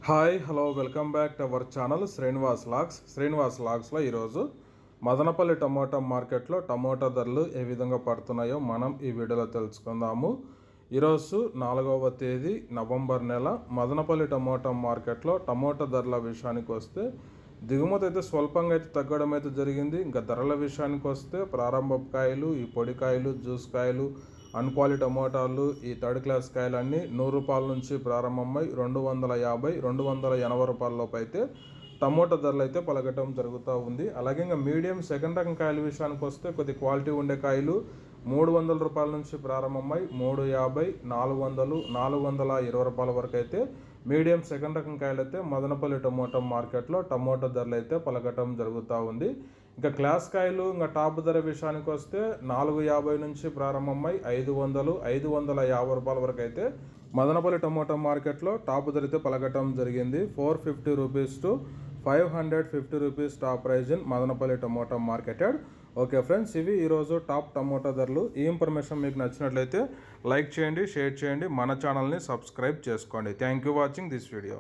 Hi hello welcome back to our channel Srinivas లాగ్స్లో ఈరోజు Madanapalle tomato మార్కెట్లో టమోటా ధరలు ఏ విధంగా పడుతున్నాయో మనం ఈ వీడియోలో తెలుసుకుందాము. ఈరోజు 4వ తేదీ నవంబర్ నెల మదనపల్లి టమోటా మార్కెట్లో టమోటా ధరల విషయానికి వస్తే దిగుమతి అయితే స్వల్పంగా అయితే తగ్గడం అయితే జరిగింది. ఇంకా ధరల విషయానికి వస్తే ప్రారంభపు కాయలు, ఈ పొడికాయలు, జ్యూస్ కాయలు, అన్క్వాలిటీ టమోటాలు, ఈ థర్డ్ క్లాస్ కాయలు అన్నీ 100 రూపాయల నుంచి ప్రారంభమై 250, 280 రూపాయల లోపు అయితే టమోటా ధరలు అయితే పలకటం జరుగుతూ ఉంది. అలాగే ఇంకా మీడియం సెకండ్ రకం కాయల విషయానికి వస్తే కొద్ది క్వాలిటీ ఉండే కాయలు 300 రూపాయల నుంచి ప్రారంభమై 350, 400, 420 రూపాయల వరకు అయితే మీడియం సెకండ్ రకం కాయలు అయితే మదనపల్లి టమోటా మార్కెట్లో టమోటా ధరలు అయితే పలకటం జరుగుతూ ఉంది. ఇంకా క్లాస్ కాయలు ఇంకా టాప్ ధర విషయానికి వస్తే 450 నుంచి ప్రారంభమై 500, 550 రూపాయల వరకు అయితే మదనపల్లి టమోటా మార్కెట్లో టాప్ ధర అయితే పలకటం జరిగింది. 450 rupees to 550 rupees top price in Madanapalle tomato marketed. Okay friends, ఇవి ఈరోజు టాప్ టమోటా ధరలు. ఈ ఇన్ఫర్మేషన్ మీకు నచ్చినట్లయితే లైక్ చేయండి, షేర్ చేయండి, మన ఛానల్ని సబ్స్క్రైబ్ చేసుకోండి. Thank you watching this video.